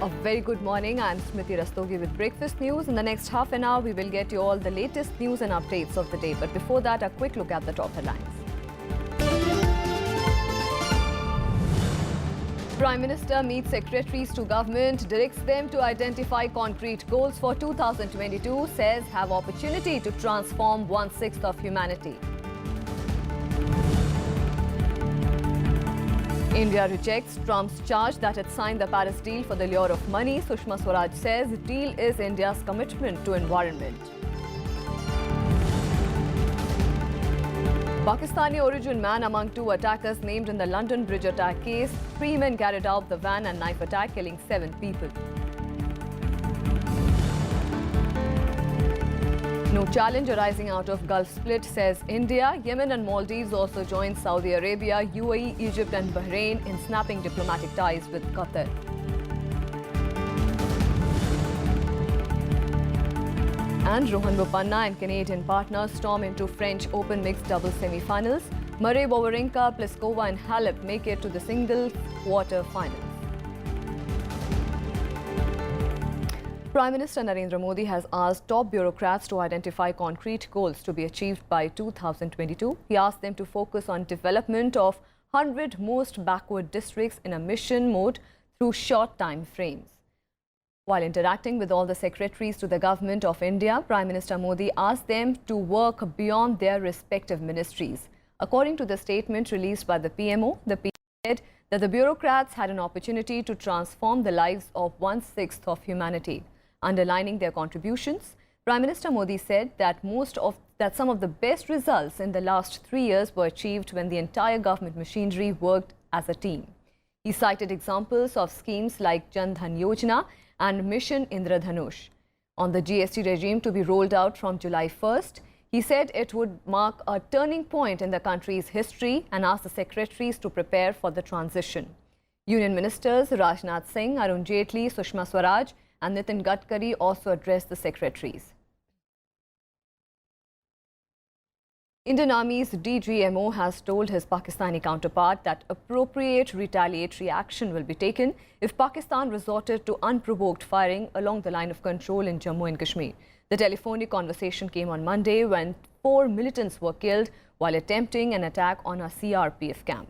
A very good morning. I'm Smriti Rastogi with Breakfast News. In the next half an hour, we will get you all the latest news and updates of the day. But before that, a quick look at the top headlines. Prime Minister meets secretaries to government, directs them to identify concrete goals for 2022, says have opportunity to transform 1/6 of humanity. India rejects Trump's charge that it signed the Paris deal for the lure of money. Sushma Swaraj says the deal is India's commitment to environment. Pakistani origin man among two attackers named in the London bridge attack case. 3 men carried out the van and knife attack, killing 7 people. No challenge arising out of Gulf split, says India. Yemen and Maldives also joined Saudi Arabia, UAE, Egypt and Bahrain in snapping diplomatic ties with Qatar. And Rohan Bopanna and Canadian partners storm into French Open mixed doubles semi-finals. Murray, Wawrinka, Pliskova and Halep make it to the single quarter-finals. Prime Minister Narendra Modi has asked top bureaucrats to identify concrete goals to be achieved by 2022. He asked them to focus on development of 100 most backward districts in a mission mode through short time frames. While interacting with all the secretaries to the Government of India, Prime Minister Modi asked them to work beyond their respective ministries. According to the statement released by the PMO, the PM said that the bureaucrats had an opportunity to transform the lives of 1/6 of humanity. Underlining their contributions, Prime Minister Modi said that some of the best results in the last 3 years were achieved when the entire government machinery worked as a team. He cited examples of schemes like Jan Dhan Yojana and Mission Indradhanush. On the GST regime to be rolled out from July 1st, he said it would mark a turning point in the country's history and asked the secretaries to prepare for the transition. Union Ministers Rajnath Singh, Arun Jaitley, Sushma Swaraj and Nitin Gadkari also addressed the secretaries. Indian Army's DGMO has told his Pakistani counterpart that appropriate retaliatory action will be taken if Pakistan resorted to unprovoked firing along the line of control in Jammu and Kashmir. The telephonic conversation came on Monday when 4 militants were killed while attempting an attack on a CRPF camp.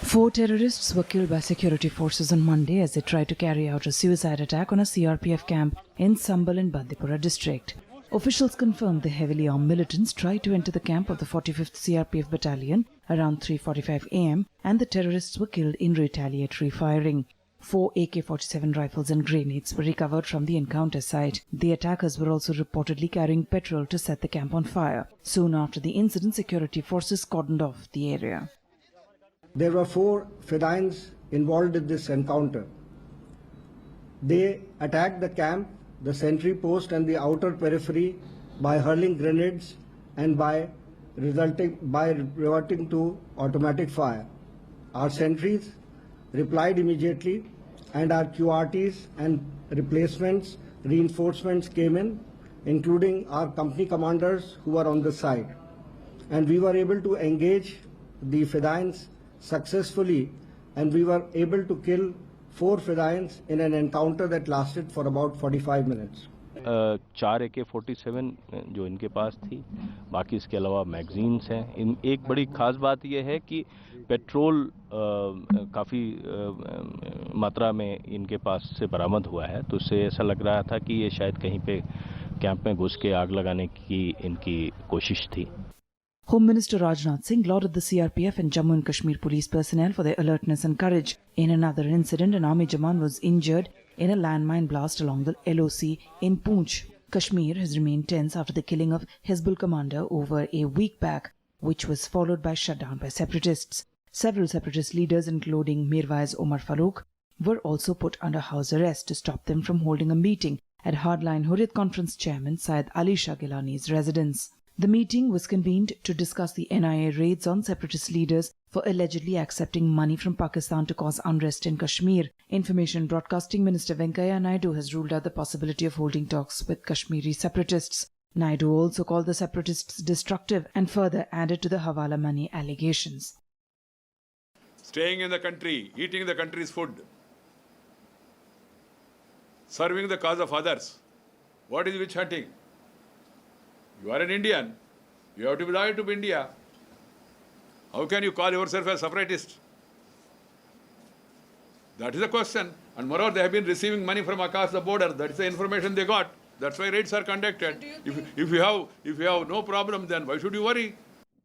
4 terrorists were killed by security forces on Monday as they tried to carry out a suicide attack on a CRPF camp in Sambal in Bandipora district. Officials confirmed the heavily armed militants tried to enter the camp of the 45th CRPF battalion around 3:45 am and the terrorists were killed in retaliatory firing. 4 AK-47 rifles and grenades were recovered from the encounter site. The attackers were also reportedly carrying petrol to set the camp on fire. Soon after the incident, security forces cordoned off the area. There were 4 Fedayins involved in this encounter. They attacked the camp, the sentry post and the outer periphery by hurling grenades and by reverting to automatic fire. Our sentries replied immediately and our QRTs and replacements, reinforcements came in, including our company commanders who were on the side. And we were able to engage the Fedayins successfully and we were able to kill 4 Fedayins in an encounter that lasted for about 45 minutes. 4 AK-47 जो इनके पास थी, बाकी इसके अलावा magazines हैं. एक बड़ी खास बात यह है कि पेट्रोल काफ़ी मात्रा में इनके पास से बरामद हुआ है, तो इससे ऐसा लग रहा था कि ये शायद कहीं पे कैंप में घुस के आग लगाने की इनकी कोशिश थी. Home Minister Rajnath Singh lauded the CRPF and Jammu and Kashmir police personnel for their alertness and courage. In another incident, an army Jawan was injured in a landmine blast along the LOC in Poonch. Kashmir has remained tense after the killing of Hizbul commander over a week back, which was followed by shutdown by separatists. Several separatist leaders, including Mirwais Omar Farooq, were also put under house arrest to stop them from holding a meeting at Hardline Hurid Conference Chairman Syed Ali Shah Gilani's residence. The meeting was convened to discuss the NIA raids on separatist leaders for allegedly accepting money from Pakistan to cause unrest in Kashmir. Information Broadcasting Minister Venkaiah Naidu has ruled out the possibility of holding talks with Kashmiri separatists. Naidu also called the separatists destructive and further added to the Hawala money allegations. staying in the country, eating the country's food, serving the cause of others. What is witch hunting? You are an Indian. You have to be loyal to India. How can you call yourself a separatist? That is the question. And moreover, they have been receiving money from across the border. That is the information they got. That's why raids are conducted. If you have no problem, then why should you worry?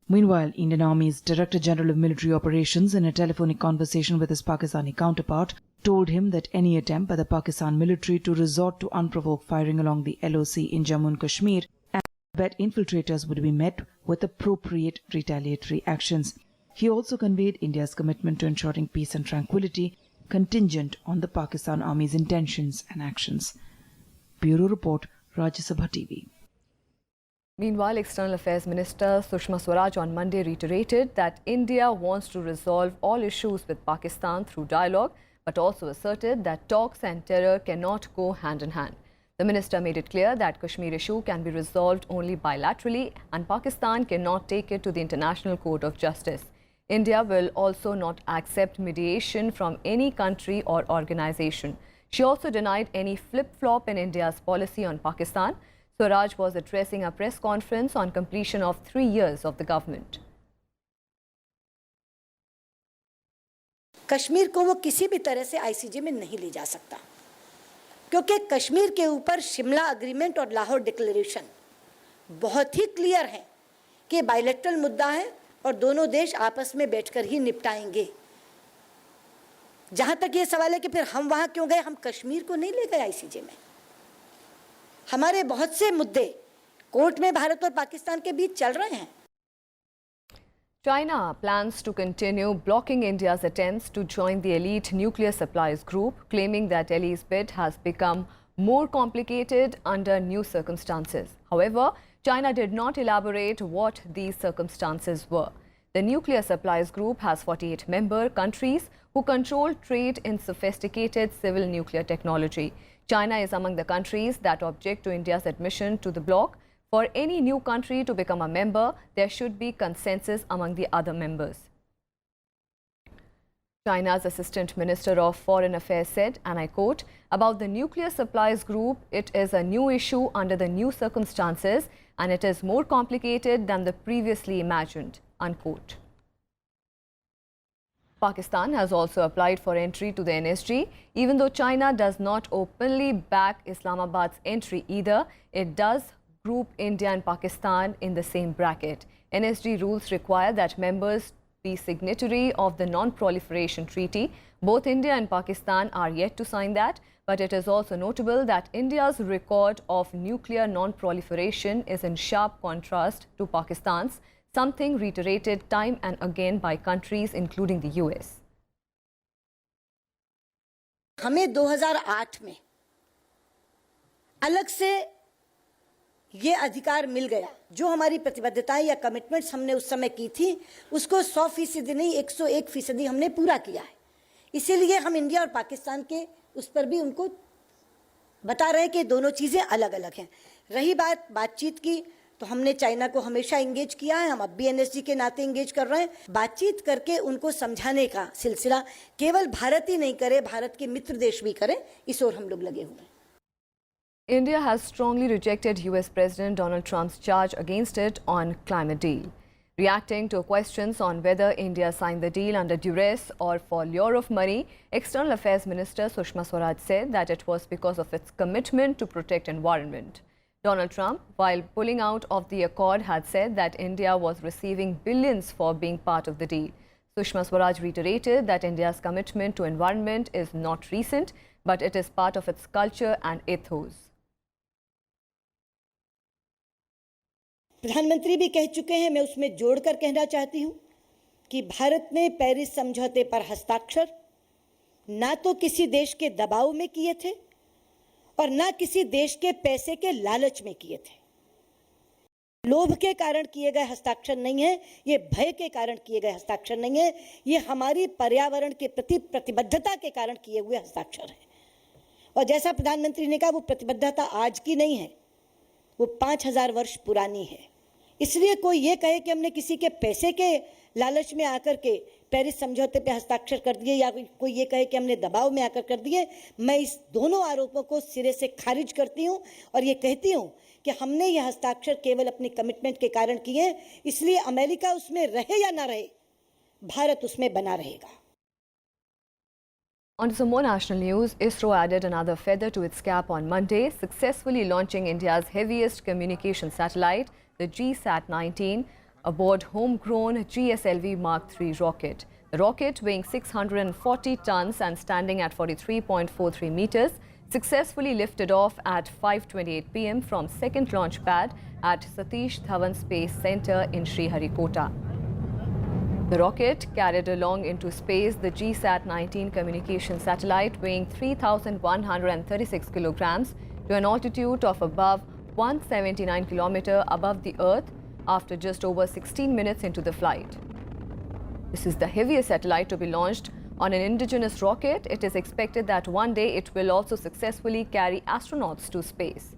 Meanwhile, Indian Army's Director General of Military Operations, in a telephonic conversation with his Pakistani counterpart, told him that any attempt by the Pakistan military to resort to unprovoked firing along the LOC in Jammu and Kashmir and that infiltrators would be met with appropriate retaliatory actions. He also conveyed India's commitment to ensuring peace and tranquility, contingent on the Pakistan Army's intentions and actions. Bureau Report, Rajya Sabha TV. Meanwhile, External Affairs Minister Sushma Swaraj on Monday reiterated that India wants to resolve all issues with Pakistan through dialogue, but also asserted that talks and terror cannot go hand in hand. The minister made it clear that Kashmir issue can be resolved only bilaterally and Pakistan cannot take it to the International Court of Justice. India will also not accept mediation from any country or organization. She also denied any flip-flop in India's policy on Pakistan. Swaraj was addressing a press conference on completion of 3 years of the government. Kashmir को वो किसी भी तरह से ICJ में नहीं ले जा सकता, क्योंकि कश्मीर के ऊपर शिमला एग्रीमेंट और लाहौर डिक्लेरेशन बहुत ही क्लियर है कि बायलैटरल मुद्दा है और दोनों देश आपस में बैठकर ही निपटाएंगे। जहां तक ये सवाल है कि फिर हम वहां क्यों गए, हम कश्मीर को नहीं ले गए आईसीजे में। हमारे बहुत से मुद्दे कोर्ट में भारत और पाकिस्तान के बीच चल रहे हैं। China plans to continue blocking India's attempts to join the elite nuclear suppliers group, claiming that Delhi's bid has become more complicated under new circumstances. However, China did not elaborate what these circumstances were. The nuclear suppliers group has 48 member countries who control trade in sophisticated civil nuclear technology. China is among the countries that object to India's admission to the bloc. For any new country to become a member, there should be consensus among the other members. China's Assistant Minister of Foreign Affairs said, and I quote, about the nuclear supplies group, it is a new issue under the new circumstances and it is more complicated than the previously imagined, unquote. Pakistan has also applied for entry to the NSG. Even though China does not openly back Islamabad's entry either, it does group India and Pakistan in the same bracket. NSG rules require that members be signatory of the Non-Proliferation Treaty. Both India and Pakistan are yet to sign that, but it is also notable that India's record of nuclear non-proliferation is in sharp contrast to Pakistan's, something reiterated time and again by countries including the US. हमें 2008 में अलग से ये अधिकार मिल गया, जो हमारी प्रतिबद्धताएं या कमिटमेंट्स हमने उस समय की थी उसको 100% नहीं 101% हमने पूरा किया है। इसीलिए हम इंडिया और पाकिस्तान के उस पर भी उनको बता रहे हैं कि दोनों चीज़ें अलग अलग हैं। रही बातचीत की, तो हमने चाइना को हमेशा एंगेज किया है, हम अब भी एनएसजी के नाते एंगेज कर रहे हैं। बातचीत करके उनको समझाने का सिलसिला केवल भारत ही नहीं करे, भारत के मित्र देश भी करें, इस ओर हम लोग लगे हुए हैं। India has strongly rejected US President Donald Trump's charge against it on climate deal. Reacting to questions on whether India signed the deal under duress or for lure of money, External Affairs Minister Sushma Swaraj said that it was because of its commitment to protect environment. Donald Trump, while pulling out of the accord, had said that India was receiving billions for being part of the deal. Sushma Swaraj reiterated that India's commitment to environment is not recent, but it is part of its culture and ethos. प्रधानमंत्री भी कह चुके हैं, मैं उसमें जोड़कर कहना चाहती हूं कि भारत ने पेरिस समझौते पर हस्ताक्षर ना तो किसी देश के दबाव में किए थे और ना किसी देश के पैसे के लालच में किए थे। लोभ के कारण किए गए हस्ताक्षर नहीं है, ये भय के कारण किए गए हस्ताक्षर नहीं है, ये हमारी पर्यावरण के प्रति प्रतिबद्धता के कारण किए हुए हस्ताक्षर है। और जैसा प्रधानमंत्री ने कहा, वो प्रतिबद्धता आज की नहीं है, वो 5000 वर्ष पुरानी है। इसलिए कोई ये कहे कि हमने किसी के पैसे के लालच में आकर के पेरिस समझौते पे हस्ताक्षर कर दिए या कोई ये कहे कि हमने दबाव में आकर कर दिए, मैं इस दोनों आरोपों को सिरे से खारिज करती हूं और ये कहती हूं कि हमने ये हस्ताक्षर केवल अपनी कमिटमेंट के कारण किए, इसलिए अमेरिका उसमें रहे या ना रहे, भारत उसमें बना रहेगा। On to some more national news, ISRO added another feather to its cap on Monday, successfully launching India's heaviest communication satellite, the GSAT-19, aboard homegrown GSLV Mark III rocket. The rocket, weighing 640 tons and standing at 43.43 meters, successfully lifted off at 5:28 p.m. from second launch pad at Satish Dhawan Space Center in Sriharikota. The rocket carried along into space the GSAT-19 communication satellite weighing 3,136 kilograms to an altitude of above 179 kilometers above the Earth after just over 16 minutes into the flight. This is the heaviest satellite to be launched on an indigenous rocket. It is expected that one day it will also successfully carry astronauts to space.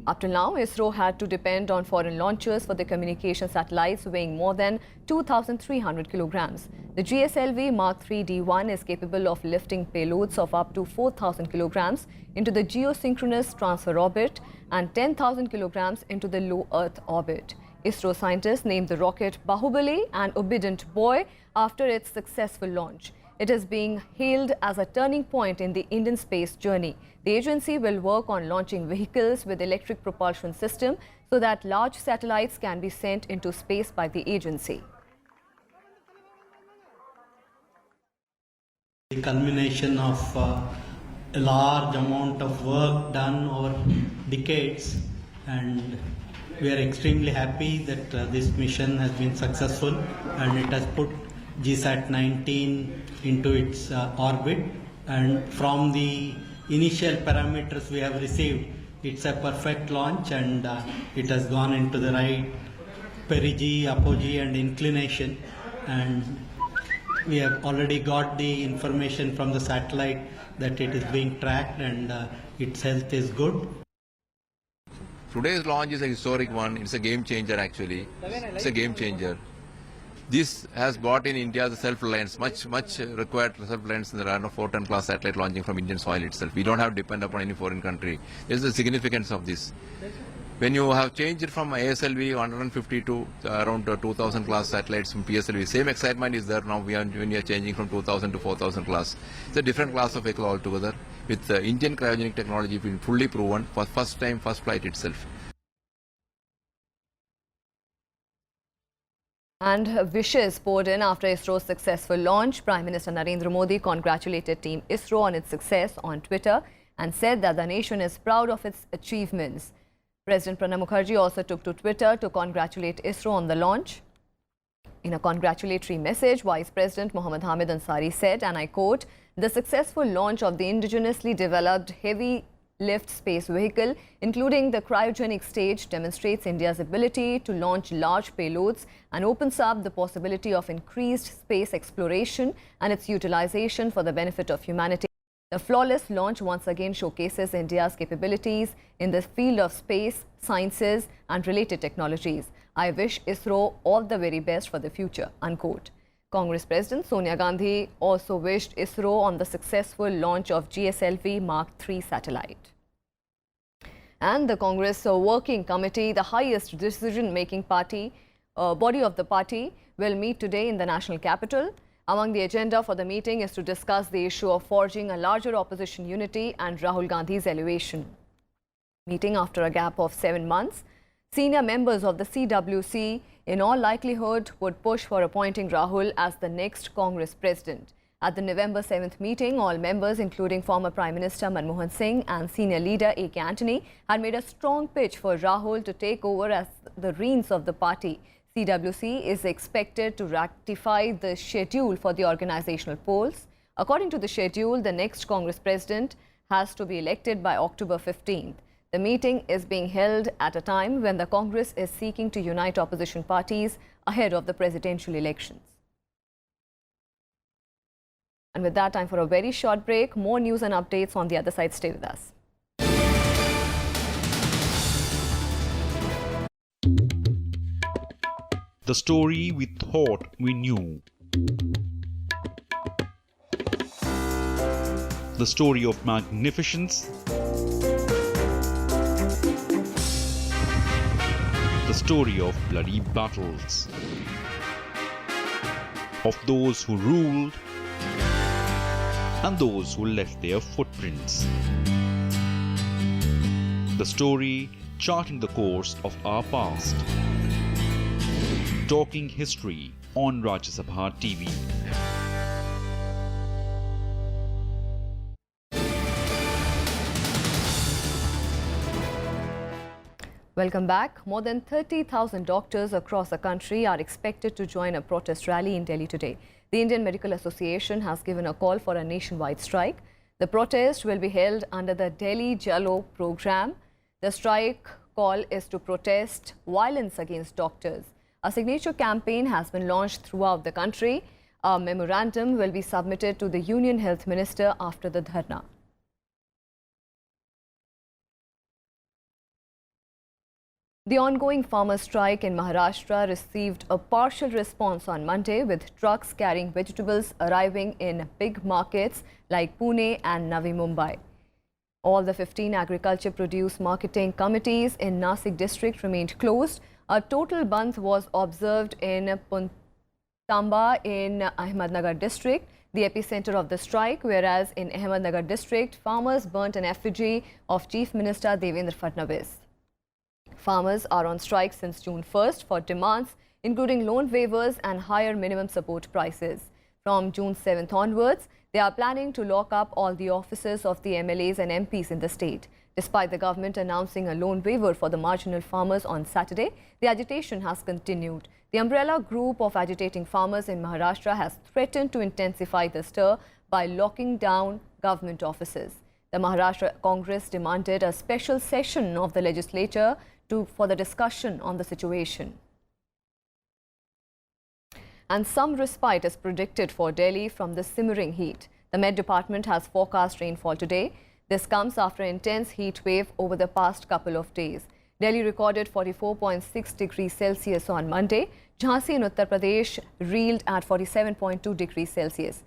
Up till now, ISRO had to depend on foreign launchers for the communication satellites weighing more than 2,300 kilograms. The GSLV Mark III D1 is capable of lifting payloads of up to 4,000 kilograms into the geosynchronous transfer orbit and 10,000 kilograms into the low Earth orbit. ISRO scientists named the rocket Bahubali, an obedient boy, after its successful launch. It is being hailed as a turning point in the Indian space journey. The agency will work on launching vehicles with electric propulsion system so that large satellites can be sent into space by the agency. The culmination of a large amount of work done over decades, and we are extremely happy that this mission has been successful and it has put GSAT-19 into its orbit, and from the initial parameters we have received, it's a perfect launch, and it has gone into the right perigee, apogee and inclination, and we have already got the information from the satellite that it is being tracked and its health is good. Today's launch is a historic one. It's a game changer actually. It's a game changer. This has brought in India's self-reliance, much required self-reliance in the run of 4-ton class satellite launching from Indian soil itself. We don't have to depend upon any foreign country. This is the significance of this. When you have changed it from ASLV 150 to around 2000 class satellites from PSLV, same excitement is there now when we are changing from 2000 to 4000 class. It's a different class of vehicle altogether with Indian cryogenic technology being fully proven for first time, first flight itself. And wishes poured in after ISRO's successful launch. Prime Minister Narendra Modi congratulated Team ISRO on its success on Twitter and said that the nation is proud of its achievements. President Pranab Mukherjee also took to Twitter to congratulate ISRO on the launch. In a congratulatory message, Vice President Mohammad Hamid Ansari said, and I quote, "The successful launch of the indigenously developed heavy lift space vehicle, including the cryogenic stage, demonstrates India's ability to launch large payloads and opens up the possibility of increased space exploration and its utilization for the benefit of humanity. The flawless launch once again showcases India's capabilities in the field of space, sciences and related technologies. I wish ISRO all the very best for the future," unquote. Congress President Sonia Gandhi also wished ISRO on the successful launch of GSLV Mark III satellite. And the Congress Working Committee, the highest decision-making body of the party, will meet today in the national capital. Among the agenda for the meeting is to discuss the issue of forging a larger opposition unity and Rahul Gandhi's elevation. Meeting after a gap of 7 months, senior members of the CWC in all likelihood would push for appointing Rahul as the next Congress president. At the November 7th meeting, all members, including former Prime Minister Manmohan Singh and senior leader A.K. Antony, had made a strong pitch for Rahul to take over as the reins of the party. CWC is expected to ratify the schedule for the organizational polls. According to the schedule, the next Congress president has to be elected by October 15th. The meeting is being held at a time when the Congress is seeking to unite opposition parties ahead of the presidential elections. And with that, time for a very short break. More news and updates on the other side. Stay with us. The story we thought we knew. The story of magnificence. The story of bloody battles. Of those who ruled and those who left their footprints. The story charting the course of our past. Talking history on Rajya Sabha TV. Welcome back. More than 30,000 doctors across the country are expected to join a protest rally in Delhi today. The Indian Medical Association has given a call for a nationwide strike. The protest will be held under the Delhi Jalo program. The strike call is to protest violence against doctors. A signature campaign has been launched throughout the country. A memorandum will be submitted to the Union Health Minister after the dharna. The ongoing farmer strike in Maharashtra received a partial response on Monday, with trucks carrying vegetables arriving in big markets like Pune and Navi Mumbai. All the 15 agriculture produce marketing committees in Nasik district remained closed. A total bandh was observed in Puntamba in Ahmednagar district, the epicenter of the strike, whereas in Ahmednagar district, farmers burnt an effigy of Chief Minister Devendra Fadnavis. Farmers are on strike since June 1st for demands including loan waivers and higher minimum support prices. From June 7th onwards, they are planning to lock up all the offices of the MLAs and MPs in the state. Despite the government announcing a loan waiver for the marginal farmers on Saturday, the agitation has continued. The umbrella group of agitating farmers in Maharashtra has threatened to intensify the stir by locking down government offices. The Maharashtra Congress demanded a special session of the legislature for the discussion on the situation. And some respite is predicted for Delhi from the simmering heat. The Met Department has forecast rainfall today. This comes after an intense heat wave over the past couple of days. Delhi recorded 44.6 degrees Celsius on Monday. Jhansi in Uttar Pradesh reeled at 47.2 degrees Celsius.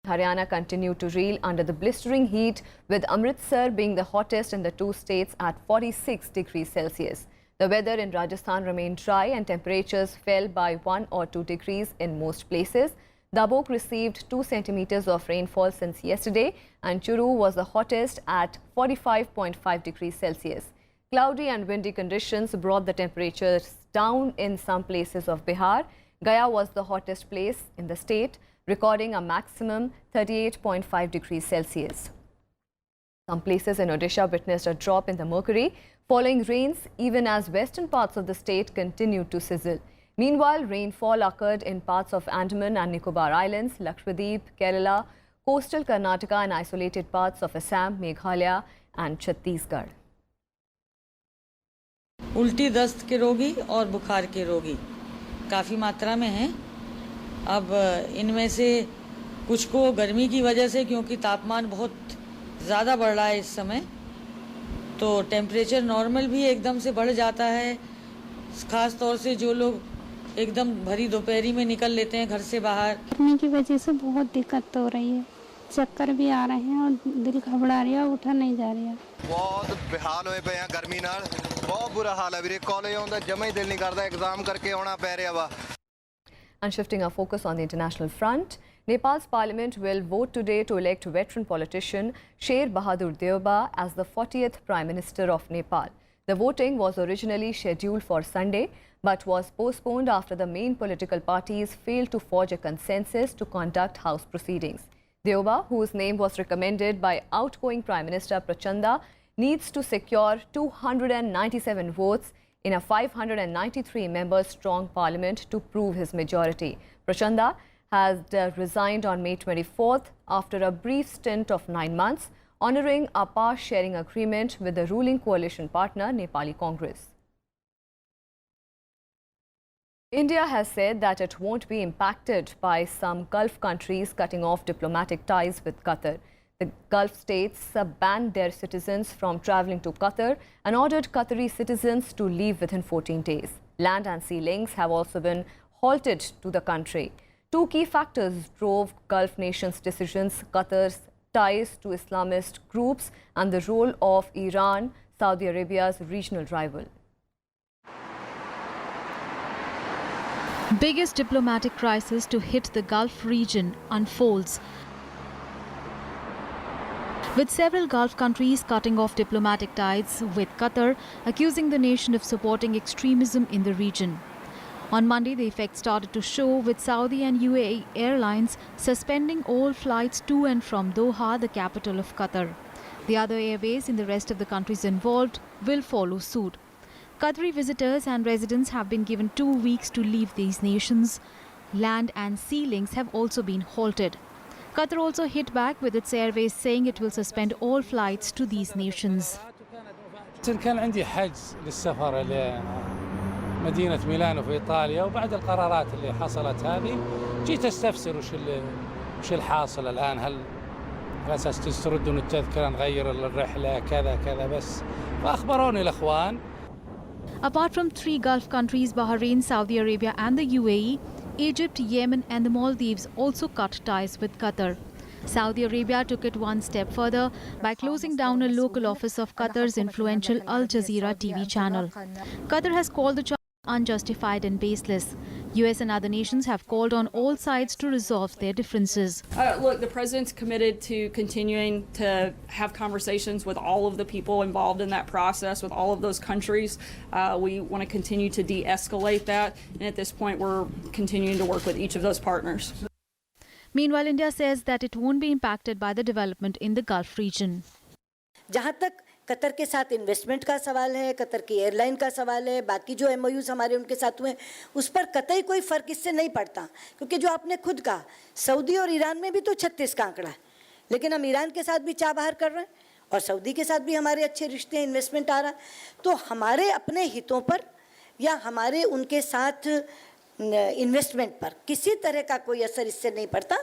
Haryana continued to reel under the blistering heat, with Amritsar being the hottest in the two states at 46 degrees Celsius. The weather in Rajasthan remained dry and temperatures fell by 1 or 2 degrees in most places. Dabok received 2 centimeters of rainfall since yesterday, and Churu was the hottest at 45.5 degrees Celsius. Cloudy and windy conditions brought the temperatures down in some places of Bihar. Gaya was the hottest place in the state, recording a maximum 38.5 degrees Celsius. Some places in Odisha witnessed a drop in the mercury following rains, even as western parts of the state continued to sizzle. Meanwhile, rainfall occurred in parts of Andaman and Nicobar Islands, Lakshadweep, Kerala, coastal Karnataka and isolated parts of Assam, Meghalaya and Chhattisgarh. उल्टी दस्त के रोगी और बुखार के रोगी काफ़ी मात्रा में हैं। अब इनमें से कुछ को गर्मी की वजह से, क्योंकि तापमान बहुत ज़्यादा बढ़ रहा है इस समय, तो टेम्परेचर नॉर्मल भी एकदम से बढ़ जाता है। ख़ास तौर से जो लोग एकदम भरी दोपहरी में निकल लेते हैं घर से बाहर। गर्मी की वजह से बहुत दिक्कत हो रही है, चक्कर भी आ रहे हैं और दिल घबरा रहा है, उठा नहीं जा रहा है। बहुत बेहाल होए पे हैं गर्मी नाल, बहुत बुरा हाल है वीरे। कॉलेज आउंदा जमा ही दिल नहीं करदा, एग्जाम करके आना पै रिहा वा। And shifting our focus on the international front, Nepal's parliament will vote today to elect veteran politician Sher Bahadur Deoba as the 40th Prime Minister of Nepal. The voting was originally scheduled for Sunday, but was postponed after the main political parties failed to forge a consensus to conduct House proceedings. Deoba, whose name was recommended by outgoing Prime Minister Prachanda, needs to secure 297 votes in a 593-member strong parliament to prove his majority. Prachanda has resigned on May 24th after a brief stint of 9 months, honouring a power-sharing agreement with the ruling coalition partner Nepali Congress. India has said that it won't be impacted by some Gulf countries cutting off diplomatic ties with Qatar. The Gulf states banned their citizens from traveling to Qatar and ordered Qatari citizens to leave within 14 days. Land and sea links have also been halted to the country. Two key factors drove Gulf nations' decisions: Qatar's ties to Islamist groups and the role of Iran, Saudi Arabia's regional rival. Biggest diplomatic crisis to hit the Gulf region unfolds, with several Gulf countries cutting off diplomatic ties with Qatar, accusing the nation of supporting extremism in the region. On Monday, the effect started to show, with Saudi and UAE airlines suspending all flights to and from Doha, the capital of Qatar. The other airways in the rest of the countries involved will follow suit. Qatari visitors and residents have been given 2 weeks to leave these nations. Land and sea links have also been halted. Qatar also hit back with its airways, saying it will suspend all flights to these nations. كان عندي حجز للسفر لمدينة ميلانو في إيطاليا، وبعد القرارات اللي حصلت هذه جيت استفسر وش الحاصل الآن، هل على أساس تستردون التذكرة، نغير الرحلة كذا كذا بس، فأخبروني الأخوان. Apart from 3 Gulf countries, Bahrain, Saudi Arabia and the UAE, Egypt, Yemen and the Maldives also cut ties with Qatar. Saudi Arabia took it one step further by closing down a local office of Qatar's influential Al Jazeera TV channel. Qatar has called the charge unjustified and baseless. US and other nations have called on all sides to resolve their differences. Look, the president's committed to continuing to have conversations with all of the people involved in that process, with all of those countries. We want to continue to de-escalate that, and at this point we're continuing to work with each of those partners. Meanwhile, India says that it won't be impacted by the development in the Gulf region. जहाँ तक Qatar के साथ investment का सवाल है, Qatar की airline का सवाल है, बाकी जो MOUs हमारे उनके साथ हुए उस पर कतई कोई फ़र्क इससे नहीं पड़ता, क्योंकि जो आपने खुद कहा, सऊदी और ईरान में भी तो 36 का आंकड़ा है, लेकिन हम ईरान के साथ भी चाह बाहर कर रहे हैं और सऊदी के साथ भी हमारे अच्छे रिश्ते, इन्वेस्टमेंट आ रहा है, तो हमारे अपने हितों पर या हमारे उनके साथ इन्वेस्टमेंट पर किसी तरह का कोई असर इससे नहीं पड़ता.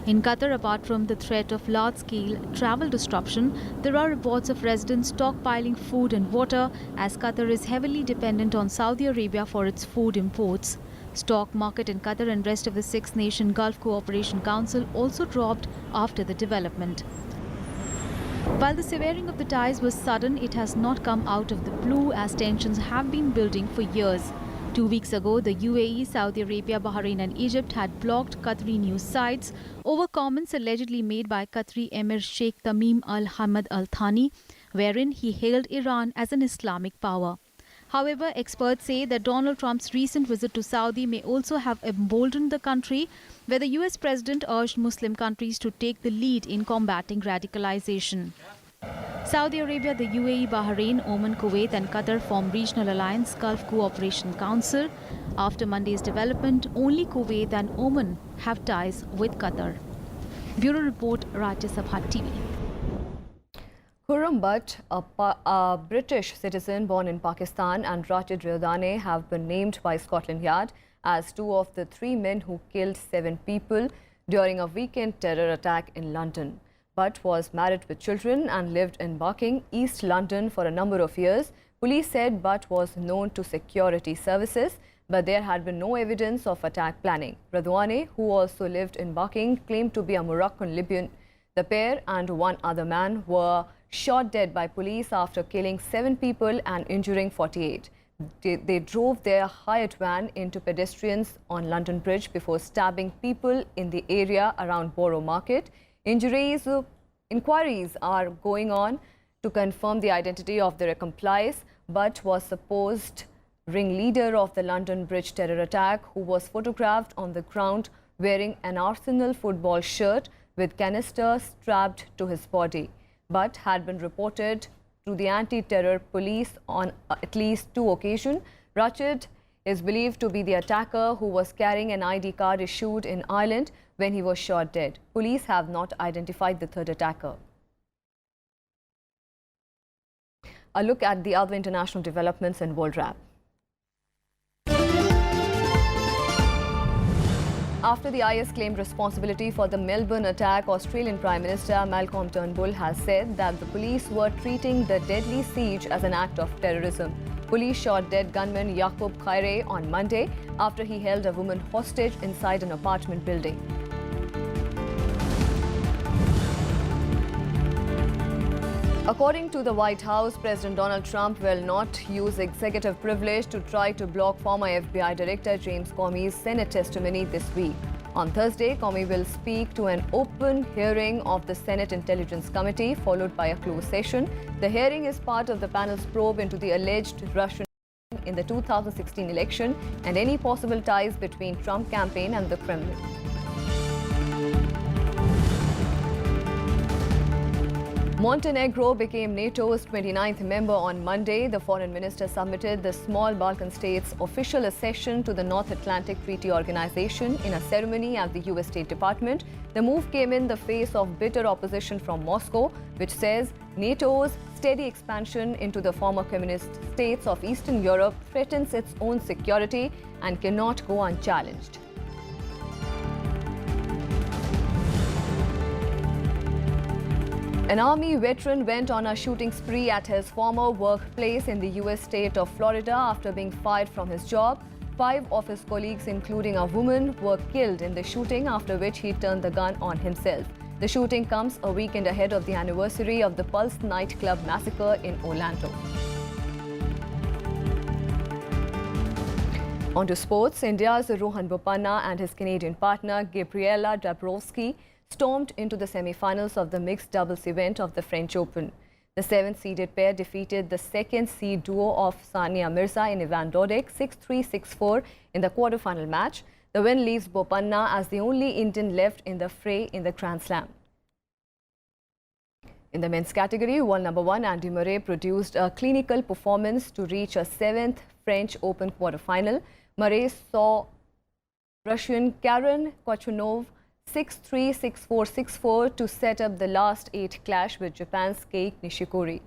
In Qatar, apart from the threat of large-scale travel disruption, there are reports of residents stockpiling food and water, as Qatar is heavily dependent on Saudi Arabia for its food imports. Stock market in Qatar and rest of the 6-nation Gulf Cooperation Council also dropped after the development. While the severing of the ties was sudden, it has not come out of the blue, as tensions have been building for years. 2 weeks ago, the UAE, Saudi Arabia, Bahrain and Egypt had blocked Qatari news sites over comments allegedly made by Qatari Emir Sheikh Tamim Al Hamad Al Thani, wherein he hailed Iran as an Islamic power. However, experts say that Donald Trump's recent visit to Saudi may also have emboldened the country, where the US president urged Muslim countries to take the lead in combating radicalization. Saudi Arabia, the UAE, Bahrain, Oman, Kuwait and Qatar form regional alliance Gulf Cooperation Council. After Monday's development, only Kuwait and Oman have ties with Qatar. Bureau Report, Rajya Sabha TV. Khurram Butt, a British citizen born in Pakistan, and Rachid Riodane have been named by Scotland Yard as 2 of the 3 men who killed 7 people during a weekend terror attack in London. Butt was married with children and lived in Barking, East London for a number of years. Police said Butt was known to security services, but there had been no evidence of attack planning. Riodane, who also lived in Barking, claimed to be a Moroccan Libyan. The pair and 1 other man were shot dead by police after killing 7 people and injuring 48. They drove their hired van into pedestrians on London Bridge before stabbing people in the area around Borough Market. Inquiries are going on to confirm the identity of their accomplice. Butt was supposed ringleader of the London Bridge terror attack, who was photographed on the ground wearing an Arsenal football shirt with canisters strapped to his body. Butt had been reported to the anti-terror police on at least 2 occasions. Rachid is believed to be the attacker, who was carrying an ID card issued in Ireland when he was shot dead. Police have not identified the 3rd attacker. A look at the other international developments in World Wrap. After the IS claimed responsibility for the Melbourne attack, Australian Prime Minister Malcolm Turnbull has said that the police were treating the deadly siege as an act of terrorism. Police shot dead gunman Yaqub Khaire on Monday after he held a woman hostage inside an apartment building. According to the White House, President Donald Trump will not use executive privilege to try to block former FBI Director James Comey's Senate testimony this week. On Thursday, Comey will speak to an open hearing of the Senate Intelligence Committee, followed by a closed session. The hearing is part of the panel's probe into the alleged Russian in the 2016 election and any possible ties between Trump campaign and the Kremlin. Montenegro became NATO's 29th member on Monday. The foreign minister submitted the small Balkan states' official accession to the North Atlantic Treaty Organization in a ceremony at the US State Department. The move came in the face of bitter opposition from Moscow, which says NATO's steady expansion into the former communist states of Eastern Europe threatens its own security and cannot go unchallenged. An Army veteran went on a shooting spree at his former workplace in the US state of Florida after being fired from his job. 5 of his colleagues, including a woman, were killed in the shooting, after which he turned the gun on himself. The shooting comes a weekend ahead of the anniversary of the Pulse nightclub massacre in Orlando. On to sports. India's Rohan Bopanna and his Canadian partner Gabriela Dabrowski stormed into the semi-finals of the mixed doubles event of the French Open. The 7th-seeded pair defeated the 2nd-seed duo of Sania Mirza and Ivan Dodig 6-3, 6-4 in the quarter-final match. The win leaves Bopanna as the only Indian left in the fray in the Grand Slam. In the men's category, world number 1 Andy Murray produced a clinical performance to reach a 7th French Open quarter-final. Murray saw Russian Karen Khachanov 6-3, 6-4, 6-4 to set up the last 8 clash with Japan's Kei Nishikori.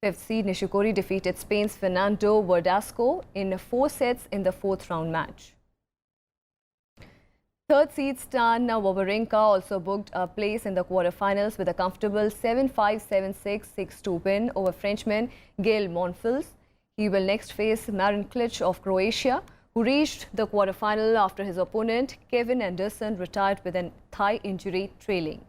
5th seed Nishikori defeated Spain's Fernando Verdasco in 4 sets in the 4th round match. 3rd seed Stan Wawrinka also booked a place in the quarterfinals with a comfortable 7-5, 7-6, 6-2 win over Frenchman Gael Monfils. He will next face Marin Cilic of Croatia, who reached the quarterfinal after his opponent Kevin Anderson retired with a thigh injury trailing.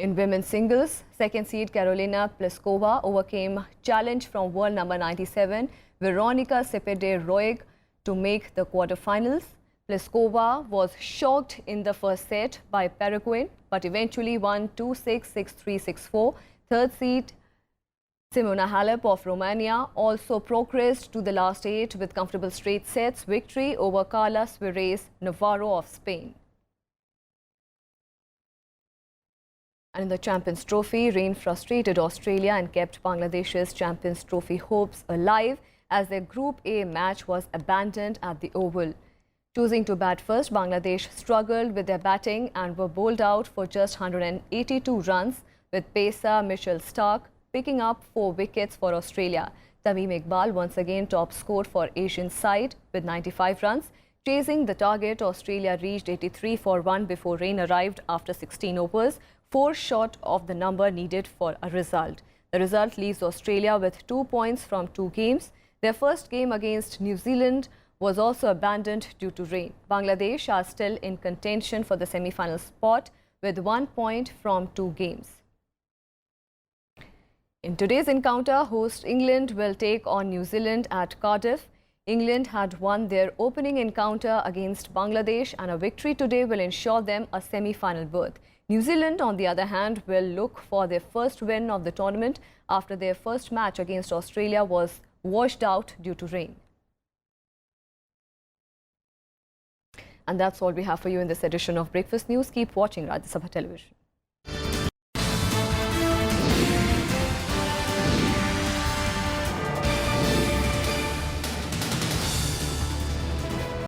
In women's singles, 2nd seed Karolina Pliskova overcame challenge from world number 97 Veronika Sepede-Roig to make the quarterfinals. Pliskova was shocked in the first set by Paraguayan, but eventually won 2-6, 6-3, 6-4. 3rd seed Simona Halep of Romania also progressed to the last 8 with comfortable straight sets victory over Carla Suarez Navarro of Spain. And in the Champions Trophy, rain frustrated Australia and kept Bangladesh's Champions Trophy hopes alive as their Group A match was abandoned at the Oval. Choosing to bat first, Bangladesh struggled with their batting and were bowled out for just 182 runs, with pacer Mitchell Starc picking up 4 wickets for Australia. Tamim Iqbal once again top scored for Asian side with 95 runs. Chasing the target, Australia reached 83 for 1 before rain arrived after 16 overs, 4 short of the number needed for a result. The result leaves Australia with 2 points from 2 games. Their first game against New Zealand was also abandoned due to rain. Bangladesh are still in contention for the semi-final spot with 1 point from 2 games. In today's encounter, host England will take on New Zealand at Cardiff. England had won their opening encounter against Bangladesh, and a victory today will ensure them a semi-final berth. New Zealand, on the other hand, will look for their first win of the tournament after their first match against Australia was washed out due to rain. And that's all we have for you in this edition of Breakfast News. Keep watching Rajya Sabha television.